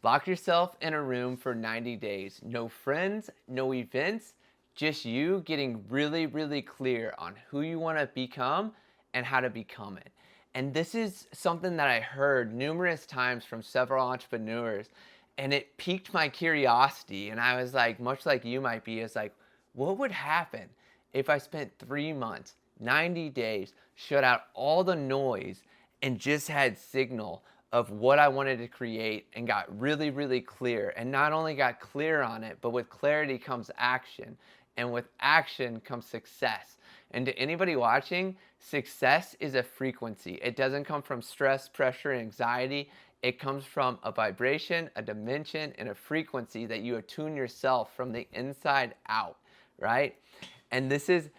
Lock yourself in a room for 90 days. No friends, no events, just you getting really, really clear on who you want to become and how to become it. And this is something that I heard numerous times from several entrepreneurs, and it piqued my curiosity. And I was like, much like you might be, is like, what would happen if I spent 3 months, 90 days, shut out all the noise and just had signal of what I wanted to create and got really, really clear. And not only got clear on it, but with clarity comes action. And with action comes success. And to anybody watching, success is a frequency. It doesn't come from stress, pressure, anxiety. It comes from a vibration, a dimension, and a frequency that you attune yourself from the inside out, right? And this is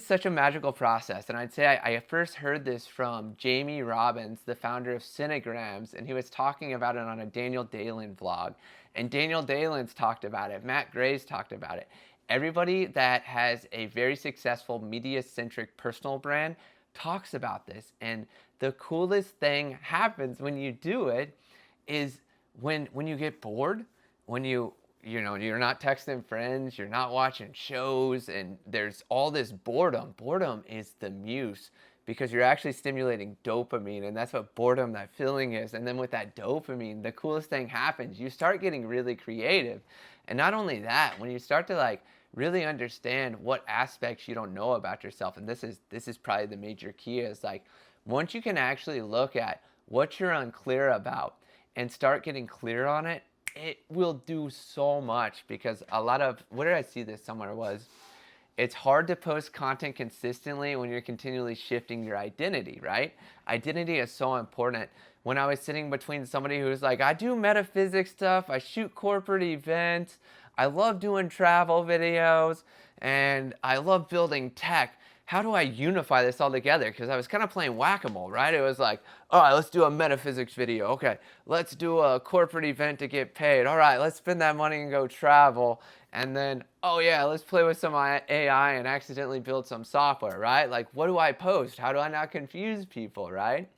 such a magical process. And I'd say I first heard this from Jamie Robbins, the founder of Cinegrams, and he was talking about it on a Daniel Dalen vlog. And Daniel Dalen's talked about it. Matt Gray's talked about it. Everybody that has a very successful media-centric personal brand talks about this. And the coolest thing happens when you do it is when you get bored, when you're not texting friends, you're not watching shows, and there's all this boredom. Boredom is the muse, because you're actually stimulating dopamine, and that's what boredom, that feeling is. And then with that dopamine, the coolest thing happens. You start getting really creative. And not only that, when you start to really understand what aspects you don't know about yourself, and this is probably the major key, is once you can actually look at what you're unclear about and start getting clear on it, it will do so much. Because what did I see this somewhere was, it's hard to post content consistently when you're continually shifting your identity, right? Identity is so important. When I was sitting between somebody who's like, I do metaphysics stuff, I shoot corporate events, I love doing travel videos, and I love building tech. How do I unify this all together? Because I was kind of playing whack-a-mole, right? It was like, all right, let's do a metaphysics video. Okay, let's do a corporate event to get paid. All right, let's spend that money and go travel. And then, oh yeah, let's play with some AI and accidentally build some software, right? What do I post? How do I not confuse people, right?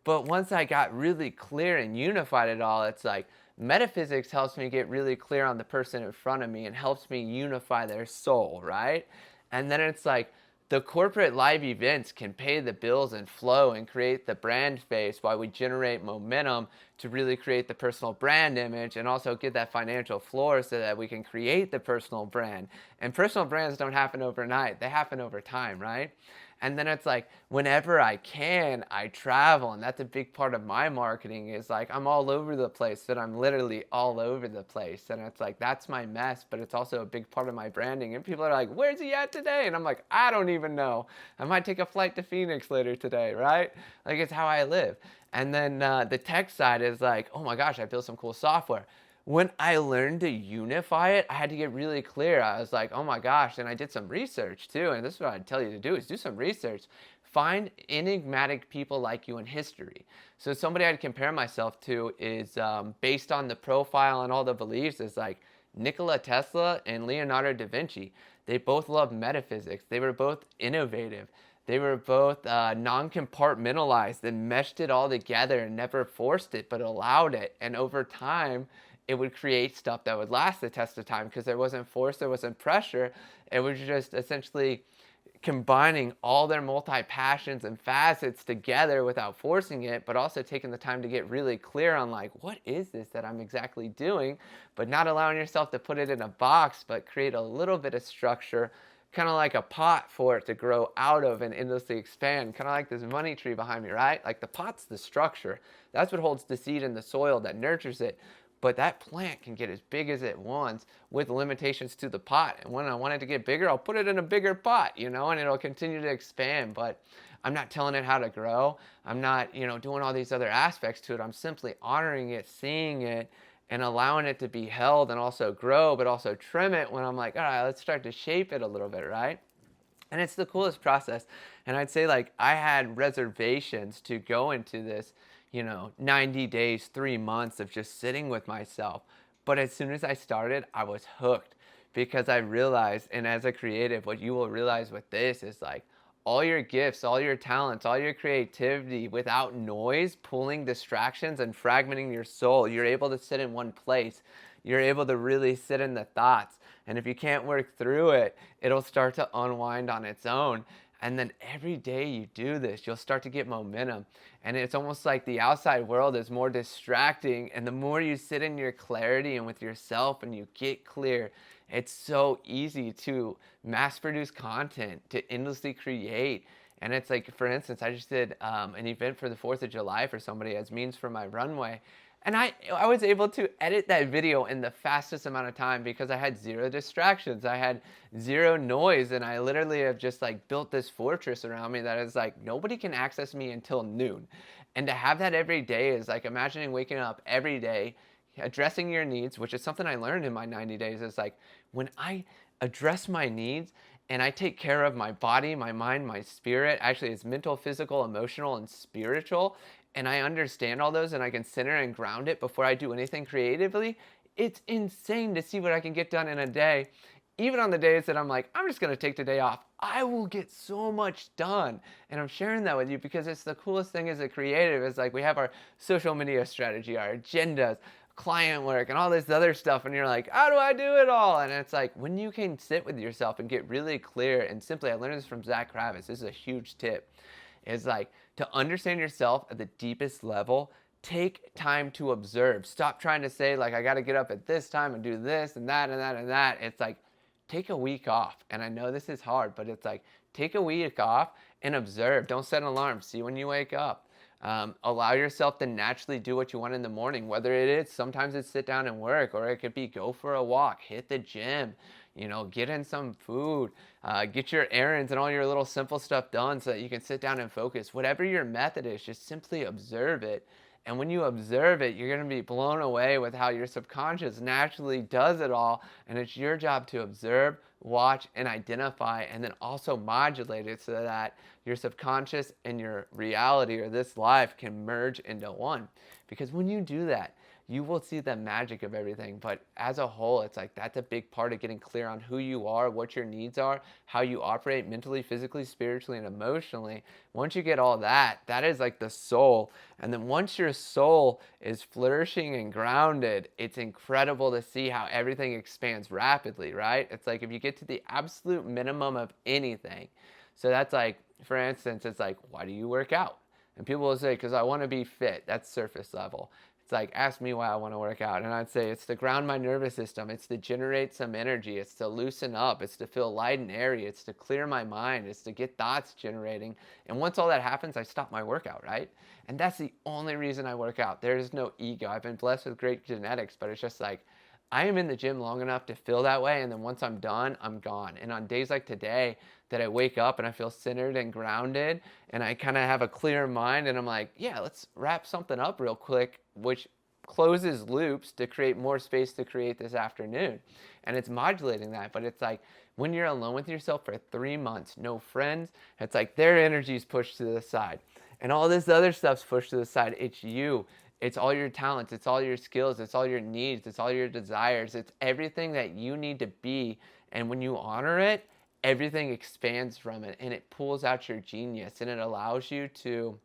But once I got really clear and unified it all, it's like metaphysics helps me get really clear on the person in front of me and helps me unify their soul, right? And then it's like, the corporate live events can pay the bills and flow and create the brand face while we generate momentum to really create the personal brand image and also get that financial floor so that we can create the personal brand. And personal brands don't happen overnight. They happen over time, right? And then it's like, whenever I can, I travel. And that's a big part of my marketing, is I'm all over the place, but I'm literally all over the place. And it's like, that's my mess, but it's also a big part of my branding. And people are like, where's he at today? And I'm like, I don't even know. I might take a flight to Phoenix later today, right? It's how I live. And then the tech side is like, oh my gosh, I built some cool software. When I learned to unify it, I had to get really clear. I was like, oh my gosh, and I did some research too, and this is what I'd tell you to do, is do some research. Find enigmatic people like you in history. So somebody I'd compare myself to is, based on the profile and all the beliefs, is Nikola Tesla and Leonardo da Vinci. They both loved metaphysics. They were both innovative. They were both non-compartmentalized and meshed it all together and never forced it, but allowed it. And over time, it would create stuff that would last the test of time, because there wasn't force, there wasn't pressure. It was just essentially combining all their multi-passions and facets together without forcing it, but also taking the time to get really clear on what is this that I'm exactly doing, but not allowing yourself to put it in a box, but create a little bit of structure, kind of like a pot for it to grow out of and endlessly expand, kind of like this money tree behind me, right? The pot's the structure. That's what holds the seed in the soil that nurtures it. But that plant can get as big as it wants with limitations to the pot. And when I want it to get bigger, I'll put it in a bigger pot, and it'll continue to expand. But I'm not telling it how to grow. I'm not, doing all these other aspects to it. I'm simply honoring it, seeing it, and allowing it to be held and also grow, but also trim it when I'm like, all right, let's start to shape it a little bit, right? And it's the coolest process. And I'd say I had reservations to go into this 90 days, 3 months of just sitting with myself. But as soon as I started, I was hooked, because I realized, and as a creative, what you will realize with this is all your gifts, all your talents, all your creativity without noise, pulling distractions and fragmenting your soul. You're able to sit in one place. You're able to really sit in the thoughts. And if you can't work through it, it'll start to unwind on its own. And then every day you do this, you'll start to get momentum. And it's almost like the outside world is more distracting. And the more you sit in your clarity and with yourself and you get clear, it's so easy to mass produce content, to endlessly create. And it's like, for instance, I just did an event for the 4th of July for somebody as means for my runway. And I was able to edit that video in the fastest amount of time because I had zero distractions. I had zero noise, and I literally have just like built this fortress around me that is like nobody can access me until noon. And to have that every day is like imagining waking up every day, addressing your needs, which is something I learned in my 90 days. Is like when I address my needs and I take care of my body, my mind, my spirit, actually it's mental, physical, emotional, and spiritual, and I understand all those and I can center and ground it before I do anything creatively, it's insane to see what I can get done in a day. Even on the days that I'm like, I'm just going to take the day off, I will get so much done. And I'm sharing that with you because it's the coolest thing as a creative. It's like we have our social media strategy, our agendas, client work, and all this other stuff. And you're like, how do I do it all? And it's like when you can sit with yourself and get really clear. And simply, I learned this from Zach Kravis. This is a huge tip. It's like to understand yourself at the deepest level, take time to observe. Stop trying to say like, I got to get up at this time and do this and that and that and that. It's like, take a week off. And I know this is hard, but it's like, take a week off and observe. Don't set an alarm. See when you wake up. Allow yourself to naturally do what you want in the morning, whether it is, sometimes it's sit down and work, or it could be go for a walk, hit the gym, get in some food, get your errands and all your little simple stuff done so that you can sit down and focus. Whatever your method is, just simply observe it. And when you observe it, you're going to be blown away with how your subconscious naturally does it all. And it's your job to observe, watch, and identify, and then also modulate it so that your subconscious and your reality or this life can merge into one. Because when you do that, you will see the magic of everything. But as a whole, it's like that's a big part of getting clear on who you are, what your needs are, how you operate mentally, physically, spiritually, and emotionally. Once you get all that, that is like the soul. And then once your soul is flourishing and grounded, it's incredible to see how everything expands rapidly, right? It's like if you get to the absolute minimum of anything. So that's like, for instance, it's like, why do you work out? And people will say, because I want to be fit. That's surface level. It's like, ask me why I want to work out. And I'd say it's to ground my nervous system. It's to generate some energy. It's to loosen up. It's to feel light and airy. It's to clear my mind. It's to get thoughts generating. And once all that happens, I stop my workout, right? And that's the only reason I work out. There is no ego. I've been blessed with great genetics, but it's just like, I am in the gym long enough to feel that way. And then once I'm done, I'm gone. And on days like today that I wake up and I feel centered and grounded and I kind of have a clear mind and I'm like, yeah, let's wrap something up real quick, which closes loops to create more space to create this afternoon. And it's modulating that. But it's like when you're alone with yourself for 3 months, no friends, it's like their energy is pushed to the side. And all this other stuff's pushed to the side. It's you. It's all your talents. It's all your skills. It's all your needs. It's all your desires. It's everything that you need to be. And when you honor it, everything expands from it. And it pulls out your genius. And it allows you to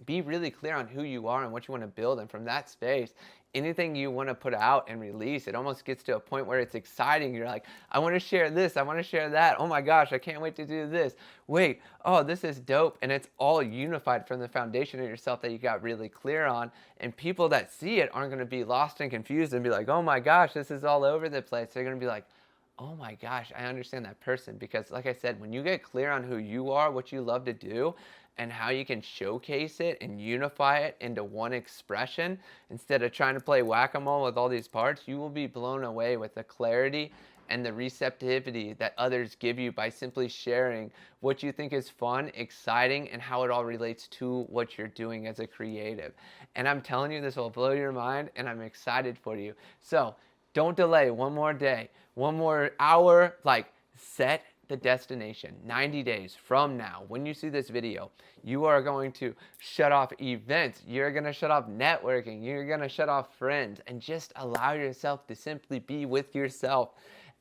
be really clear on who you are and what you want to build. And from that space, anything you want to put out and release, it almost gets to a point where it's exciting. You're like, I want to share this. I want to share that. Oh my gosh, I can't wait to do this. Wait, oh, this is dope. And it's all unified from the foundation of yourself that you got really clear on. And people that see it aren't going to be lost and confused and be like, oh my gosh, this is all over the place. They're going to be like, oh my gosh, I understand that person. Because like I said, when you get clear on who you are, what you love to do, and how you can showcase it and unify it into one expression instead of trying to play whack-a-mole with all these parts, you will be blown away with the clarity and the receptivity that others give you by simply sharing what you think is fun, exciting, and how it all relates to what you're doing as a creative. And I'm telling you, this will blow your mind, and I'm excited for you. So don't delay one more day, one more hour, set the destination. 90 days from now, when you see this video, you are going to shut off events. You're going to shut off networking. You're going to shut off friends and just allow yourself to simply be with yourself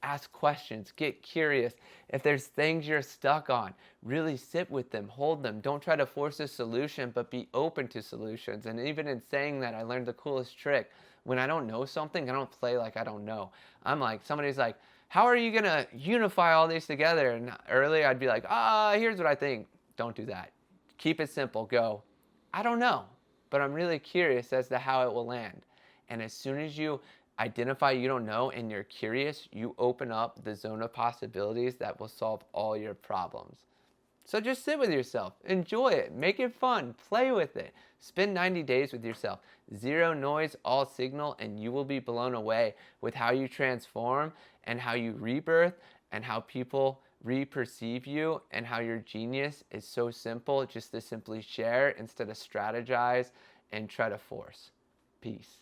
Ask questions, get curious. If there's things you're stuck on, really sit with them, hold them. Don't try to force a solution, but be open to solutions. And even in saying that, I learned the coolest trick. When I don't know something, I don't play like I don't know. I'm like, somebody's like, how are you gonna unify all these together? And earlier I'd be like, here's what I think. Don't do that. Keep it simple. Go, I don't know, but I'm really curious as to how it will land. And as soon as you identify you don't know and you're curious, you open up the zone of possibilities that will solve all your problems. So just sit with yourself, enjoy it, make it fun, play with it. Spend 90 days with yourself. Zero noise, all signal, and you will be blown away with how you transform and how you rebirth and how people re-perceive you and how your genius is so simple just to simply share instead of strategize and try to force. Peace.